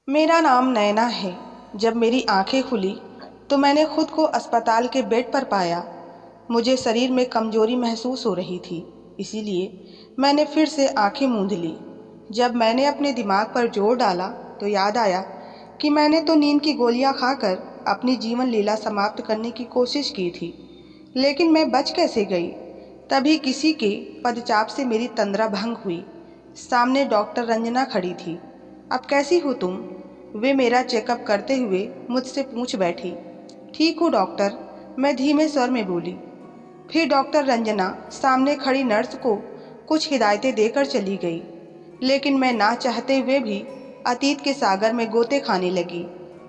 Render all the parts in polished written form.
मेरा नाम नैना है। जब मेरी आंखें खुली तो मैंने खुद को अस्पताल के बेड पर पाया। मुझे शरीर में कमजोरी महसूस हो रही थी, इसीलिए मैंने फिर से आंखें मूंद ली। जब मैंने अपने दिमाग पर जोर डाला तो याद आया कि मैंने तो नींद की गोलियां खाकर अपनी जीवन लीला समाप्त करने की कोशिश की थी, लेकिन मैं बच कैसे गई। तभी किसी के पदचाप से मेरी तंद्रा भंग हुई। सामने डॉक्टर रंजना खड़ी थी। अब कैसी हो तुम? वे मेरा चेकअप करते हुए मुझसे पूछ बैठी। ठीक हूँ डॉक्टर, मैं धीमे स्वर में बोली। फिर डॉक्टर रंजना सामने खड़ी नर्स को कुछ हिदायतें देकर चली गई, लेकिन मैं ना चाहते हुए भी अतीत के सागर में गोते खाने लगी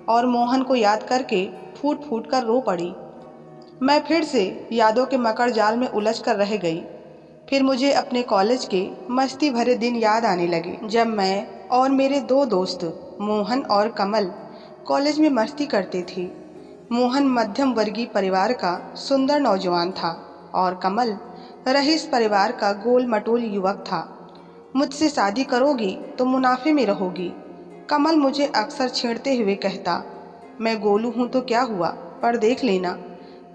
और मोहन को याद करके फूट फूट कर रो पड़ी। मैं फिर से यादों के मकड़ जाल में उलझ कर रह गई। फिर मुझे अपने कॉलेज के मस्ती भरे दिन याद आने लगे, जब मैं और मेरे दो दोस्त मोहन और कमल कॉलेज में मस्ती करते थे। मोहन मध्यम वर्गीय परिवार का सुंदर नौजवान था और कमल रईस परिवार का गोल मटोल युवक था। मुझसे शादी करोगी तो मुनाफे में रहोगी, कमल मुझे अक्सर छेड़ते हुए कहता। मैं गोलू हूँ तो क्या हुआ, पर देख लेना,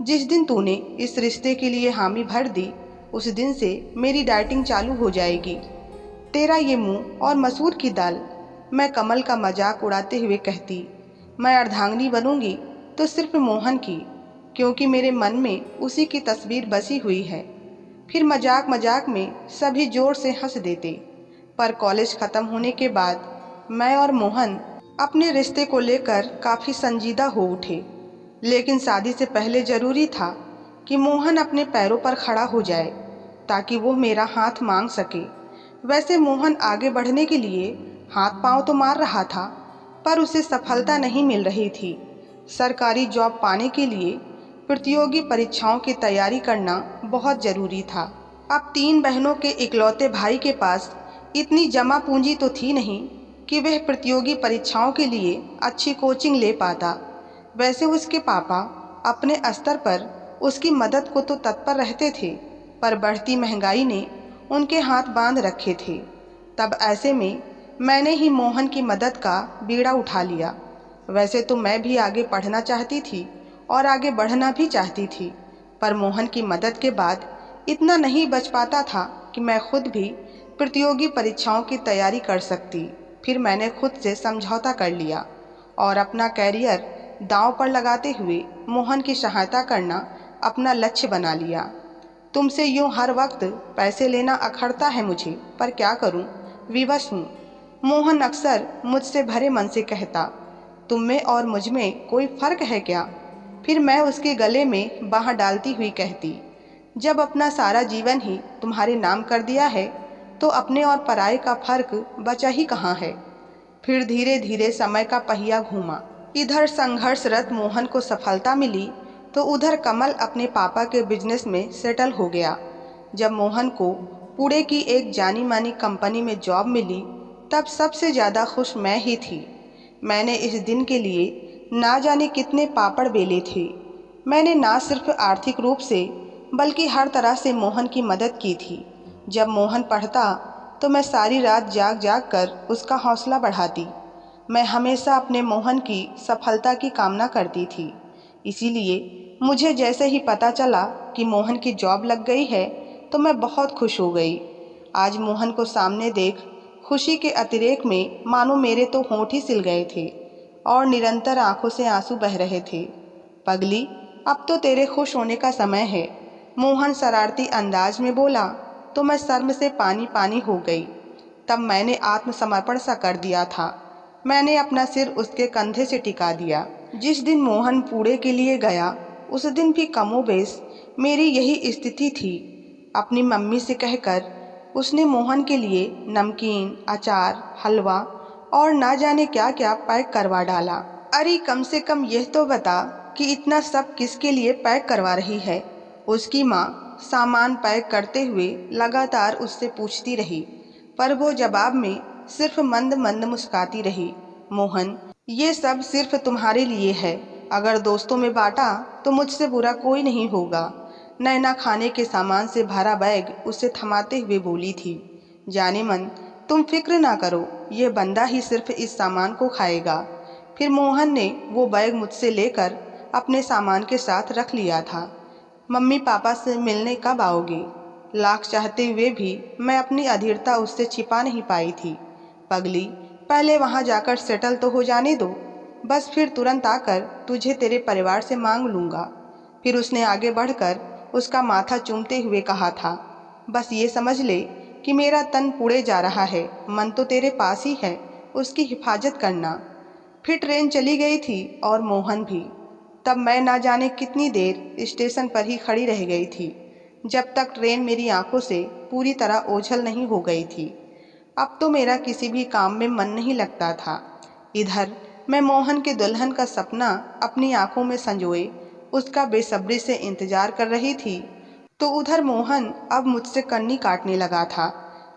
जिस दिन तूने इस रिश्ते के लिए हामी भर दी उस दिन से मेरी डाइटिंग चालू हो जाएगी। तेरा ये मुंह और मसूर की दाल। मैं कमल का मजाक उड़ाते हुए कहती। मैं अर्धांगिनी बनूंगी तो सिर्फ मोहन की, क्योंकि मेरे मन में उसी की तस्वीर बसी हुई है। फिर मजाक मजाक में सभी जोर से हंस देते। पर कॉलेज खत्म होने के बाद मैं और मोहन अपने रिश्ते को लेकर काफ़ी संजीदा हो उठे। लेकिन शादी से पहले ज़रूरी था कि मोहन अपने पैरों पर खड़ा हो जाए, ताकि वो मेरा हाथ मांग सके। वैसे मोहन आगे बढ़ने के लिए हाथ पांव तो मार रहा था, पर उसे सफलता नहीं मिल रही थी। सरकारी जॉब पाने के लिए प्रतियोगी परीक्षाओं की तैयारी करना बहुत ज़रूरी था। अब तीन बहनों के इकलौते भाई के पास इतनी जमा पूंजी तो थी नहीं कि वह प्रतियोगी परीक्षाओं के लिए अच्छी कोचिंग ले पाता। वैसे उसके पापा अपने स्तर पर उसकी मदद को तो तत्पर रहते थे, पर बढ़ती महंगाई ने उनके हाथ बांध रखे थे। तब ऐसे में मैंने ही मोहन की मदद का बीड़ा उठा लिया। वैसे तो मैं भी आगे पढ़ना चाहती थी और आगे बढ़ना भी चाहती थी, पर मोहन की मदद के बाद इतना नहीं बच पाता था कि मैं खुद भी प्रतियोगी परीक्षाओं की तैयारी कर सकती। फिर मैंने खुद से समझौता कर लिया और अपना कैरियर दांव पर लगाते हुए मोहन की सहायता करना अपना लक्ष्य बना लिया। तुमसे यूं हर वक्त पैसे लेना अखरता है मुझे, पर क्या करूं, विवश हूं। मोहन अक्सर मुझसे भरे मन से कहता, तुम में और मुझ में कोई फर्क है क्या? फिर मैं उसके गले में बांह डालती हुई कहती, जब अपना सारा जीवन ही तुम्हारे नाम कर दिया है तो अपने और पराये का फर्क बचा ही कहाँ है। फिर धीरे धीरे समय का पहिया घूमा। इधर संघर्षरत मोहन को सफलता मिली तो उधर कमल अपने पापा के बिजनेस में सेटल हो गया। जब मोहन को पुणे की एक जानी मानी कंपनी में जॉब मिली तब सबसे ज़्यादा खुश मैं ही थी। मैंने इस दिन के लिए ना जाने कितने पापड़ बेले थे। मैंने ना सिर्फ आर्थिक रूप से बल्कि हर तरह से मोहन की मदद की थी। जब मोहन पढ़ता तो मैं सारी रात जाग जाग कर उसका हौसला बढ़ाती। मैं हमेशा अपने मोहन की सफलता की कामना करती थी। इसीलिए मुझे जैसे ही पता चला कि मोहन की जॉब लग गई है तो मैं बहुत खुश हो गई। आज मोहन को सामने देख खुशी के अतिरेक में मानो मेरे तो होंठ ही सिल गए थे और निरंतर आंखों से आंसू बह रहे थे। पगली, अब तो तेरे खुश होने का समय है, मोहन शरारती अंदाज में बोला तो मैं शर्म से पानी पानी हो गई। तब मैंने आत्मसमर्पण सा कर दिया था। मैंने अपना सिर उसके कंधे से टिका दिया। जिस दिन मोहन पुणे के लिए गया उस दिन भी कमोबेश मेरी यही स्थिति थी। अपनी मम्मी से कहकर उसने मोहन के लिए नमकीन, अचार, हलवा और ना जाने क्या क्या पैक करवा डाला। अरे कम से कम यह तो बता कि इतना सब किसके लिए पैक करवा रही है? उसकी माँ सामान पैक करते हुए लगातार उससे पूछती रही, पर वो जवाब में सिर्फ मंद मंद मुस्काती रही। मोहन, ये सब सिर्फ तुम्हारे लिए है, अगर दोस्तों में बांटा तो मुझसे बुरा कोई नहीं होगा। नैना खाने के सामान से भरा बैग उसे थमाते हुए बोली थी। जाने मन, तुम फिक्र ना करो, यह बंदा ही सिर्फ इस सामान को खाएगा। फिर मोहन ने वो बैग मुझसे लेकर अपने सामान के साथ रख लिया था। मम्मी पापा से मिलने कब आओगे? लाख चाहते हुए भी मैं अपनी अधीरता उससे छिपा नहीं पाई थी। पगली, पहले वहाँ जाकर सेटल तो हो जाने दो, बस फिर तुरंत आकर तुझे तेरे परिवार से मांग लूँगा। फिर उसने आगे बढ़कर उसका माथा चूमते हुए कहा था, बस ये समझ ले कि मेरा तन पुड़े जा रहा है, मन तो तेरे पास ही है, उसकी हिफाजत करना। फिर ट्रेन चली गई थी और मोहन भी। तब मैं ना जाने कितनी देर स्टेशन पर ही खड़ी रह गई थी, जब तक ट्रेन मेरी आंखों से पूरी तरह ओझल नहीं हो गई थी। अब तो मेरा किसी भी काम में मन नहीं लगता था। इधर मैं मोहन के दुल्हन का सपना अपनी आंखों में संजोए उसका बेसब्री से इंतजार कर रही थी, तो उधर मोहन अब मुझसे कन्नी काटने लगा था।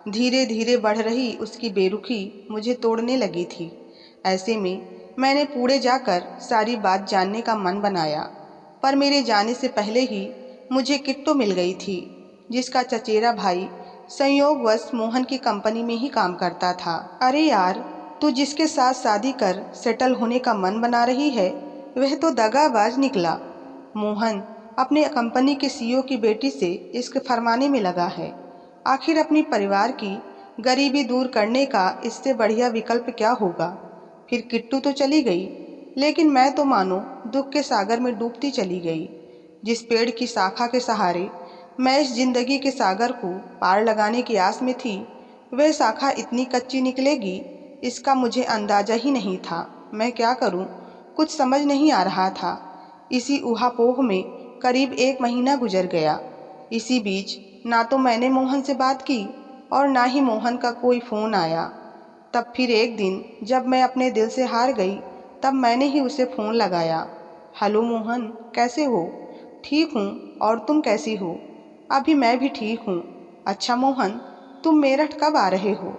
धीरे धीरे बढ़ रही उसकी बेरुखी मुझे तोड़ने लगी थी। ऐसे में मैंने पूड़े जाकर सारी बात जानने का मन बनाया, पर मेरे जाने से पहले ही मुझे किट्टू मिल गई थी, जिसका चचेरा भाई संयोगवश मोहन की कंपनी में ही काम करता था। अरे यार, तू जिसके साथ शादी कर सेटल होने का मन बना रही है वह तो दगाबाज निकला। मोहन अपने कंपनी के सीईओ की बेटी से इश्क फरमाने में लगा है। आखिर अपनी परिवार की गरीबी दूर करने का इससे बढ़िया विकल्प क्या होगा। फिर किट्टू तो चली गई, लेकिन मैं तो मानो दुख के सागर में डूबती चली गई। जिस पेड़ की शाखा के सहारे मैं इस जिंदगी के सागर को पार लगाने की आस में थी, वह शाखा इतनी कच्ची निकलेगी इसका मुझे अंदाजा ही नहीं था। मैं क्या करूं, कुछ समझ नहीं आ रहा था। इसी ऊहापोह में करीब 1 महीना गुजर गया। इसी बीच ना तो मैंने मोहन से बात की और ना ही मोहन का कोई फ़ोन आया। तब फिर एक दिन जब मैं अपने दिल से हार गई, तब मैंने ही उसे फ़ोन लगाया। हेलो मोहन, कैसे हो? ठीक हूँ, और तुम कैसी हो? अभी मैं भी ठीक हूँ। अच्छा मोहन, तुम मेरठ कब आ रहे हो?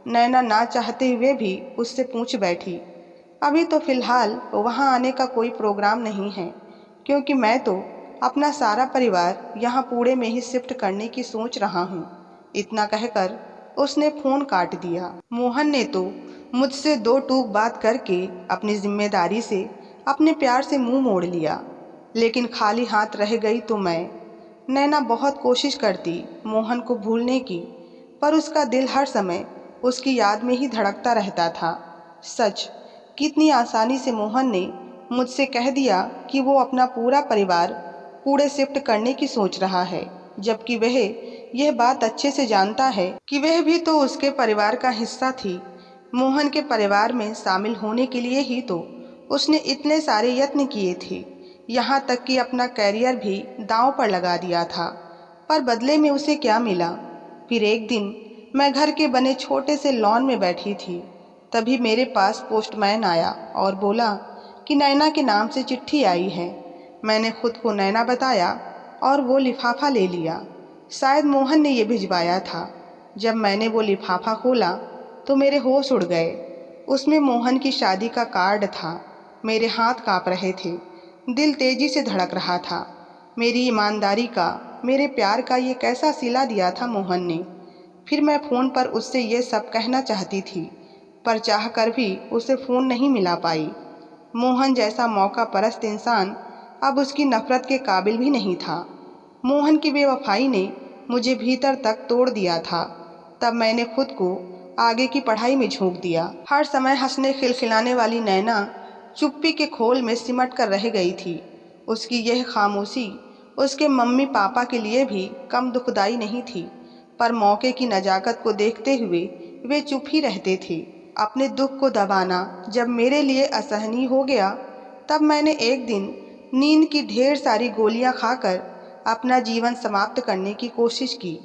नैना ना चाहते हुए भी उससे पूछ बैठी। अभी तो फ़िलहाल वहाँ आने का कोई प्रोग्राम नहीं है, क्योंकि मैं तो अपना सारा परिवार यहाँ पुणे में ही शिफ्ट करने की सोच रहा हूँ। इतना कहकर उसने फ़ोन काट दिया। मोहन ने तो मुझसे 2 टूक बात करके अपनी जिम्मेदारी से अपने प्यार से मुंह मोड़ लिया, लेकिन खाली हाथ रह गई तो मैं। नैना बहुत कोशिश करती मोहन को भूलने की, पर उसका दिल हर समय उसकी याद में ही धड़कता रहता था। सच, कितनी आसानी से मोहन ने मुझसे कह दिया कि वो अपना पूरा परिवार पुणे शिफ्ट करने की सोच रहा है, जबकि वह यह बात अच्छे से जानता है कि वह भी तो उसके परिवार का हिस्सा थी। मोहन के परिवार में शामिल होने के लिए ही तो उसने इतने सारे यत्न किए थे, यहाँ तक कि अपना कैरियर भी दांव पर लगा दिया था। पर बदले में उसे क्या मिला? फिर एक दिन मैं घर के बने छोटे से लॉन में बैठी थी, तभी मेरे पास पोस्टमैन आया और बोला कि नैना के नाम से चिट्ठी आई है। मैंने खुद को नैना बताया और वो लिफाफा ले लिया। शायद मोहन ने ये भिजवाया था। जब मैंने वो लिफाफा खोला तो मेरे होश उड़ गए। उसमें मोहन की शादी का कार्ड था। मेरे हाथ काँप रहे थे, दिल तेजी से धड़क रहा था। मेरी ईमानदारी का, मेरे प्यार का ये कैसा सिला दिया था मोहन ने। फिर मैं फ़ोन पर उससे ये सब कहना चाहती थी, पर चाहकर भी उसे फ़ोन नहीं मिला पाई। मोहन जैसा मौका परस्त इंसान अब उसकी नफ़रत के काबिल भी नहीं था। मोहन की बेवफाई ने मुझे भीतर तक तोड़ दिया था। तब मैंने खुद को आगे की पढ़ाई में झोंक दिया। हर समय हंसने खिलखिलाने वाली नैना चुप्पी के खोल में सिमट कर रह गई थी। उसकी यह खामोशी उसके मम्मी पापा के लिए भी कम दुखदाई नहीं थी, पर मौके की नज़ाकत को देखते हुए वे चुप ही रहते थे। अपने दुख को दबाना जब मेरे लिए असहनीय हो गया, तब मैंने एक दिन नींद की ढेर सारी गोलियां खाकर अपना जीवन समाप्त करने की कोशिश की,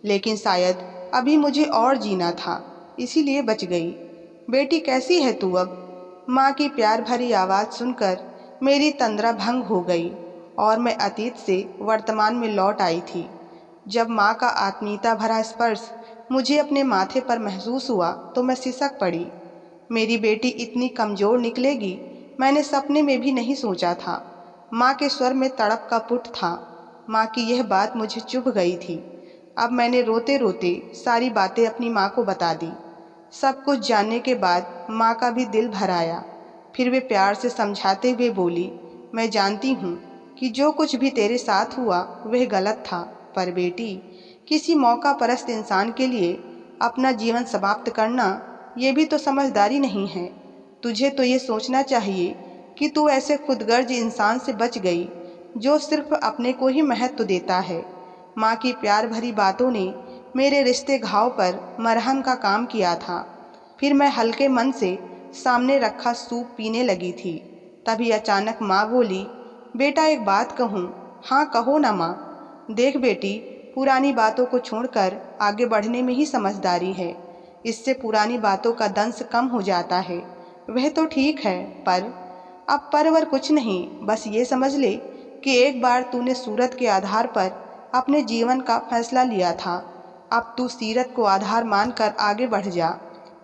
लेकिन शायद अभी मुझे और जीना था, इसीलिए बच गई। बेटी कैसी है तू अब? माँ की प्यार भरी आवाज़ सुनकर मेरी तंद्रा भंग हो गई और मैं अतीत से वर्तमान में लौट आई थी। जब माँ का आत्मीयता भरा स्पर्श मुझे अपने माथे पर महसूस हुआ तो मैं सिसक पड़ी। मेरी बेटी इतनी कमज़ोर निकलेगी मैंने सपने में भी नहीं सोचा था। माँ के स्वर में तड़प का पुट था। माँ की यह बात मुझे चुभ गई थी। अब मैंने रोते रोते सारी बातें अपनी माँ को बता दी। सब कुछ जानने के बाद माँ का भी दिल भर आया। फिर वे प्यार से समझाते हुए बोली, मैं जानती हूँ कि जो कुछ भी तेरे साथ हुआ वह गलत था, पर बेटी, किसी मौका परस्त इंसान के लिए अपना जीवन समाप्त करना ये भी तो समझदारी नहीं है। तुझे तो ये सोचना चाहिए कि तू ऐसे खुदगर्ज इंसान से बच गई जो सिर्फ अपने को ही महत्व देता है। माँ की प्यार भरी बातों ने मेरे रिश्ते घाव पर मरहम का काम किया था। फिर मैं हल्के मन से सामने रखा सूप पीने लगी थी। तभी अचानक माँ बोली, बेटा एक बात कहूँ? हाँ कहो ना माँ। देख बेटी, पुरानी बातों को छोड़कर आगे बढ़ने में ही समझदारी है। इससे पुरानी बातों का दंश कम हो जाता है। वह तो ठीक है, पर अब परवर कुछ नहीं, बस ये समझ ले कि एक बार तूने सूरत के आधार पर अपने जीवन का फैसला लिया था। अब तू सीरत को आधार मानकर आगे बढ़ जा।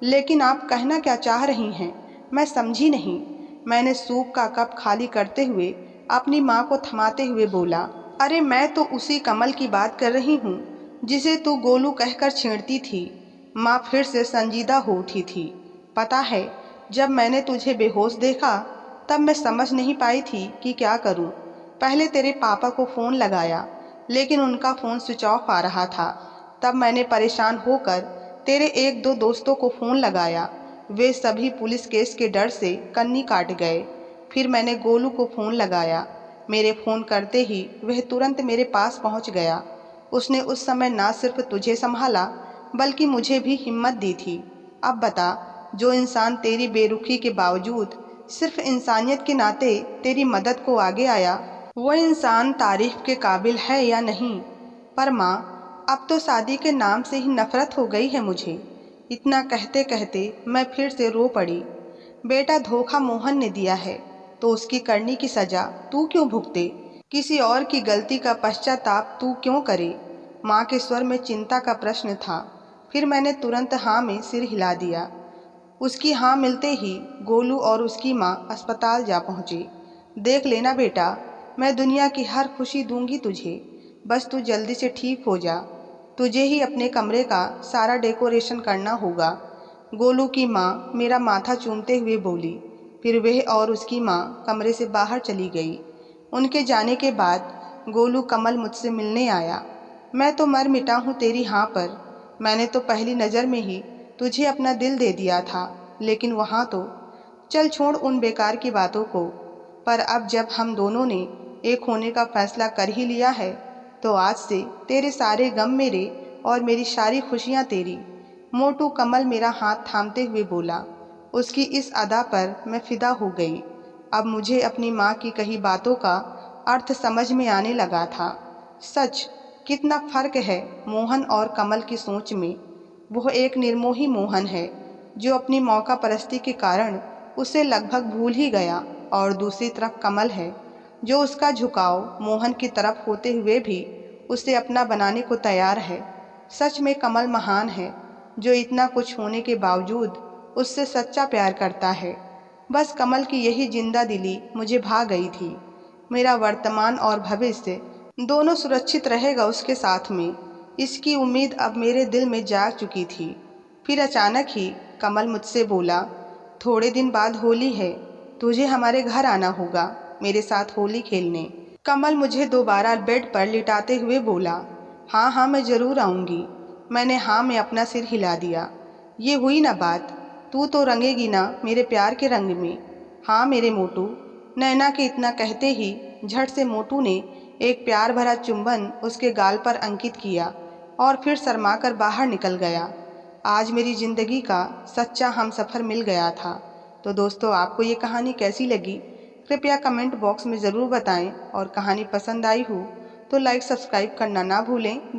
लेकिन आप कहना क्या चाह रही हैं? मैं समझी नहीं। मैंने सूप का कप खाली करते हुए अपनी माँ को थमाते हुए बोला, अरे मैं तो उसी कमल की बात कर रही हूँ जिसे तू गोलू कहकर छेड़ती थी। माँ फिर से संजीदा हो उठी थी। पता है, जब मैंने तुझे बेहोश देखा तब मैं समझ नहीं पाई थी कि क्या करूँ। पहले तेरे पापा को फ़ोन लगाया, लेकिन उनका फ़ोन स्विच ऑफ आ रहा था। तब मैंने परेशान होकर तेरे एक दो दोस्तों को फ़ोन लगाया। वे सभी पुलिस केस के डर से कन्नी काट गए। फिर मैंने गोलू को फ़ोन लगाया। मेरे फ़ोन करते ही वह तुरंत मेरे पास पहुंच गया। उसने उस समय ना सिर्फ तुझे संभाला बल्कि मुझे भी हिम्मत दी थी। अब बता, जो इंसान तेरी बेरुखी के बावजूद सिर्फ इंसानियत के नाते तेरी मदद को आगे आया, वो इंसान तारीफ के काबिल है या नहीं? पर माँ, अब तो शादी के नाम से ही नफरत हो गई है मुझे। इतना कहते कहते मैं फिर से रो पड़ी। बेटा, धोखा मोहन ने दिया है तो उसकी करनी की सजा तू क्यों भुगते? किसी और की गलती का पश्चाताप तू क्यों करे? माँ के स्वर में चिंता का प्रश्न था। फिर मैंने तुरंत हाँ में सिर हिला दिया। उसकी हाँ मिलते ही गोलू और उसकी माँ अस्पताल जा पहुँचे। देख लेना बेटा, मैं दुनिया की हर खुशी दूंगी तुझे, बस तू जल्दी से ठीक हो जा। तुझे ही अपने कमरे का सारा डेकोरेशन करना होगा। गोलू की माँ मेरा माथा चूमते हुए बोली। फिर वह और उसकी माँ कमरे से बाहर चली गई। उनके जाने के बाद गोलू कमल मुझसे मिलने आया। मैं तो मर मिटा हूँ तेरी हाँ पर। मैंने तो पहली नज़र में ही तुझे अपना दिल दे दिया था, लेकिन वहाँ तो चल छोड़ उन बेकार की बातों को। पर अब जब हम दोनों ने एक होने का फैसला कर ही लिया है, तो आज से तेरे सारे गम मेरे और मेरी सारी खुशियाँ तेरी। मोटू कमल मेरा हाथ थामते हुए बोला। उसकी इस अदा पर मैं फिदा हो गई। अब मुझे अपनी माँ की कही बातों का अर्थ समझ में आने लगा था। सच, कितना फर्क है मोहन और कमल की सोच में। वह एक निर्मोही मोहन है जो अपनी मौका परस्ती के कारण उसे लगभग भूल ही गया, और दूसरी तरफ कमल है जो उसका झुकाव मोहन की तरफ होते हुए भी उसे अपना बनाने को तैयार है। सच में कमल महान है जो इतना कुछ होने के बावजूद उससे सच्चा प्यार करता है। बस कमल की यही जिंदा दिली मुझे भा गई थी। मेरा वर्तमान और भविष्य दोनों सुरक्षित रहेगा उसके साथ में, इसकी उम्मीद अब मेरे दिल में जाग चुकी थी। फिर अचानक ही कमल मुझसे बोला, थोड़े दिन बाद होली है, तुझे हमारे घर आना होगा मेरे साथ होली खेलने। कमल मुझे दोबारा बेड पर लिटाते हुए बोला, हाँ हाँ मैं ज़रूर आऊँगी। मैंने हाँ में अपना सिर हिला दिया। ये हुई ना बात, तू तो रंगेगी ना मेरे प्यार के रंग में? हाँ मेरे मोटू। नैना के इतना कहते ही झट से मोटू ने एक प्यार भरा चुंबन उसके गाल पर अंकित किया और फिर शर्माकर बाहर निकल गया। आज मेरी ज़िंदगी का सच्चा हमसफ़र मिल गया था। तो दोस्तों, आपको ये कहानी कैसी लगी कृपया कमेंट बॉक्स में ज़रूर बताएं, और कहानी पसंद आई हो तो लाइक सब्सक्राइब करना ना भूलें।